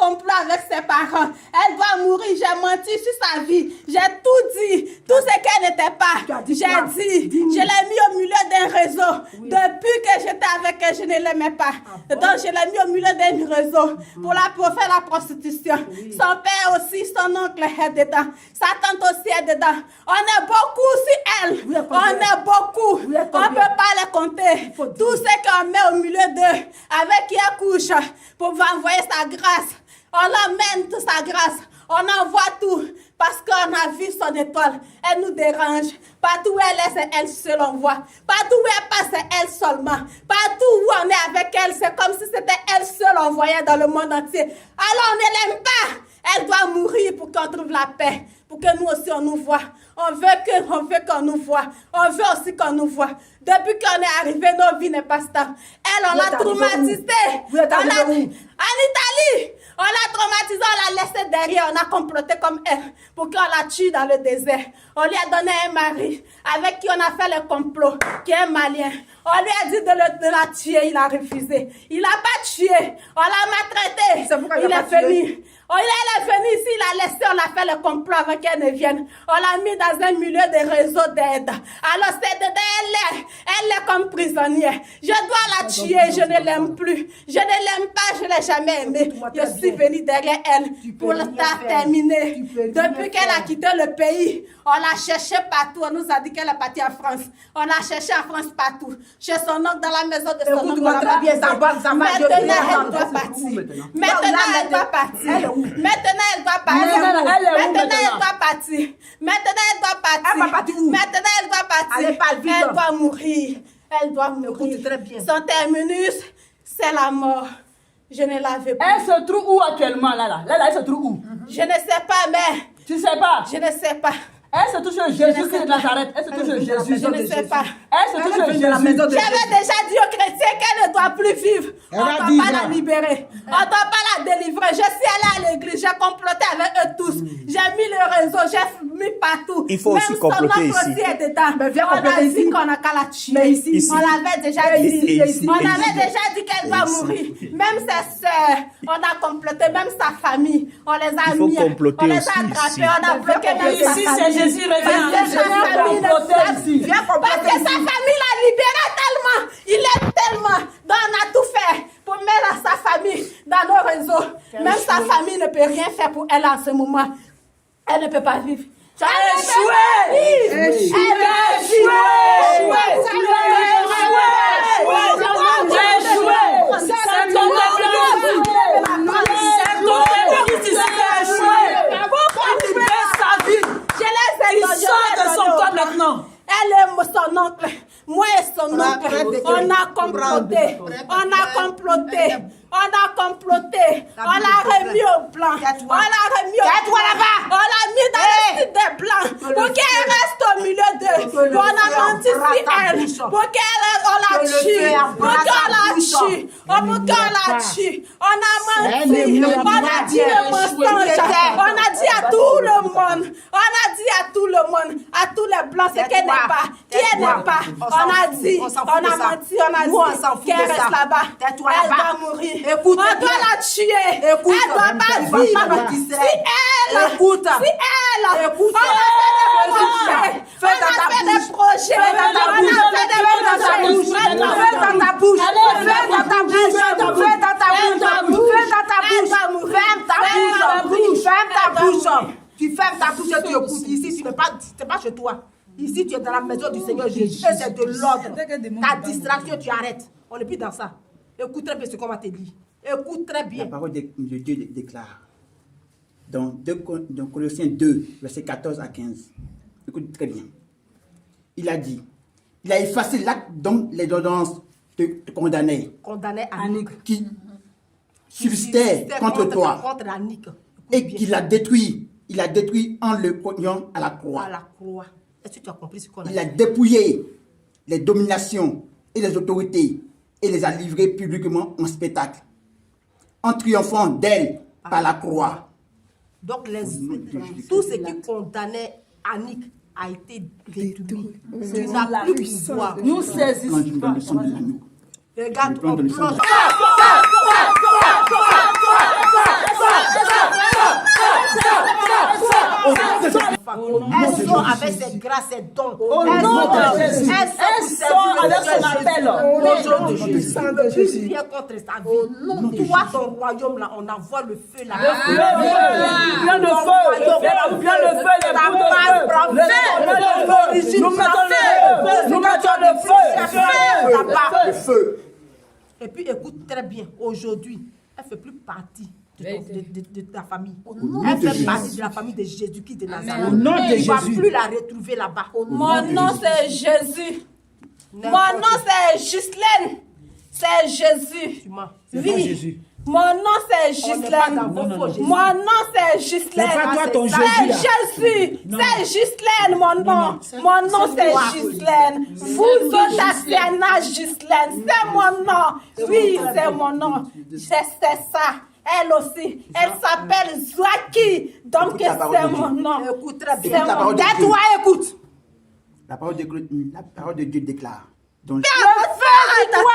complot avec ses parents. Elle doit mourir. J'ai menti sur sa vie. J'ai tout dit. Tout ce qu'elle n'était pas. J'ai dit. Je l'ai mis au milieu d'un réseau. Oui. Depuis que j'étais avec elle, je ne l'aimais pas. Donc, je l'ai mis au milieu d'un réseau pour faire la prostitution. Oui. Son père aussi, son oncle est dedans. Sa tante aussi est dedans. On est beaucoup sur elle. On est beaucoup. On ne peut pas les compter. Tout ce qu'on met au milieu d'eux, avec qui elle couche, pour envoyer sa grâce. On l'emmène toute sa grâce. On envoie tout parce qu'on a vu son étoile. Elle nous dérange. Partout où elle est, c'est elle seule on voit. Partout où elle passe, c'est elle seulement. Partout où on est avec elle, c'est comme si c'était elle seule on voyait dans le monde entier. Alors on ne l'aime pas. Elle doit mourir pour qu'on trouve la paix. Pour que nous aussi on nous voit. On veut qu'on nous voit. On veut aussi qu'on nous voit. Depuis qu'on est arrivé, nos vies n'est pas stable. Elle, on l'a traumatisée. En Italie, on l'a traumatisée, on l'a laissée derrière. On a comploté comme elle pour qu'on la tue dans le désert. On lui a donné un mari avec qui on a fait le complot, qui est un Malien. On lui a dit de la tuer, il a refusé. Il n'a pas tué. On l'a maltraité. Il est venu. Oh, il est venu ici, il a laissé, on a fait le complot avant qu'elle ne vienne. On l'a mis dans un milieu de réseau d'aide. Alors, c'est dedans, elle est comme prisonnière. Je dois la tuer, je ne l'aime plus. Je ne l'aime pas, je ne l'ai jamais aimée. Je suis venue derrière elle pour la terminer. Depuis qu'elle a quitté le pays, on l'a cherché partout. On nous a dit qu'elle est partie en France. On l'a cherché en France partout. Chez son oncle, dans la maison de son oncle. Maintenant, elle doit partir. Maintenant, elle doit partir. Maintenant, elle doit partir. Maintenant, elle doit partir. Maintenant, elle doit partir. Maintenant, elle doit partir. Elle doit mourir. Elle doit mourir. Son terminus, c'est la mort. Je ne la veux pas. Elle se trouve où actuellement, là? Elle se trouve où? Je ne sais pas, mais... Tu ne sais pas? Je ne sais pas. Elle se touche Jésus de Nazareth. Elle se touche Jésus. Je ne sais pas. Elle se touche Jésus. J'avais déjà dit aux chrétiens qu'elle ne doit plus vivre. On ne doit pas la libérer. On ne doit pas la délivrer. Je suis allée à l'église. J'ai comploté avec eux tous. J'ai mis le réseau. J'ai mis partout. Il faut aussi comploter ici. Aussi est dedans. On a dit qu'on a qu'à la tuer. Ici. On l'avait déjà dit. On avait déjà dit qu'elle va mourir. Même ses soeurs, on a comploté. Même sa famille. On les a mis. On les a attrapés. On a bloqué même sa famille. Jésus revient. Parce que sa famille l'a libéré tellement. Il aime tellement. Donc on a tout fait pour mettre sa famille dans nos réseaux. Même sa famille ne peut rien faire pour elle en ce moment. Elle ne peut pas vivre. Tu as échoué. Elle a échoué. Elle est son oncle. Moi et son oncle. On a comploté. On a comploté. On a comploté. On l'a remis au blanc. On l'a remis au blanc. On l'a mis dans le site des blancs. Pour qu'elle reste au milieu d'eux. On a menti sur elle. Pour qu'on la tue. Pour qu'on la tue. Pour qu'on la tue. On a menti. On a dit le mensonge. On a dit à tout le monde. On a dit à tout le monde. À tous les blancs ce qu'elle n'est pas. Qui elle n'est pas. On a dit. On a menti. On a dit qu'elle reste là-bas. Elle doit mourir. Écoute, on doit la tuer. Écoute, elle doit pas vivre. Si elle, écoute, si elle, écoute, on a fait des projets. On a fait des projets. Fais dans ta bouche. Fais dans ta bouche. Fais dans ta bouche. Fais dans ta bouche. Ferme ta bouche. Ferme ta bouche. Tu fermes ta bouche et tu écoutes. Ici, tu n'es pas chez toi. Ici, tu es dans la maison du Seigneur Jésus. Et c'est de l'ordre. Ta distraction, tu arrêtes. On n'est plus dans ça. Écoute très bien ce qu'on va te dire. Écoute très bien. La parole de Dieu déclare dans Colossiens 2, versets 14 à 15. Écoute très bien. Il a dit, il a effacé l'acte dont les ordonnances te condamnaient. Condamné à Nick. Qui subsistait contre toi. Contre Annick. Et qu'il a détruit. Il a détruit en le poignant à la croix. À la croix. Est-ce que tu as compris ce qu'on a dit? Il a dépouillé les dominations et les autorités et les a livrés publiquement en spectacle, en triomphant d'elle par la croix. Donc, tout ce qui condamnait Annick a été détruit. Tu n'as plus pouvoir. Nous saisissons. Regarde, on plonge. avec ses grâces, ses dons. Au nom de Jésus. Elle sort avec son appel. Au nom de Jésus. Sang de Jésus. Viens contre sa vie. Toi, ton royaume, là, on envoie le feu là. Plein de feu. Plein de feu. Nous mettons le feu. Le feu. Et puis écoute très bien, aujourd'hui, elle ne fait plus partie de ta famille. Elle fait partie de la famille de Jésus-Christ de Nazareth. Au nom de Tu ne vas Jésus. plus la retrouver là-bas. Mon nom c'est Jésus. Mon nom c'est Ghislaine. C'est Jésus. Tu mens. Oui. Mon nom c'est Ghislaine. Mon nom c'est Ghislaine. C'est pas toi ton C'est Jésus, là. Jésus. C'est Ghislaine mon nom. Mon nom c'est Ghislaine. Vous autres Asiana Ghislaine. C'est mon nom. Oui, c'est mon nom. C'est ça. Elle aussi. Elle s'appelle Zouaki. Donc Écoute la parole c'est de mon Dieu. nom. Écoute très C'est bien. la parole de Dieu. Tais-toi, écoute. La parole de Dieu déclare. Donc, Le feu sur toi.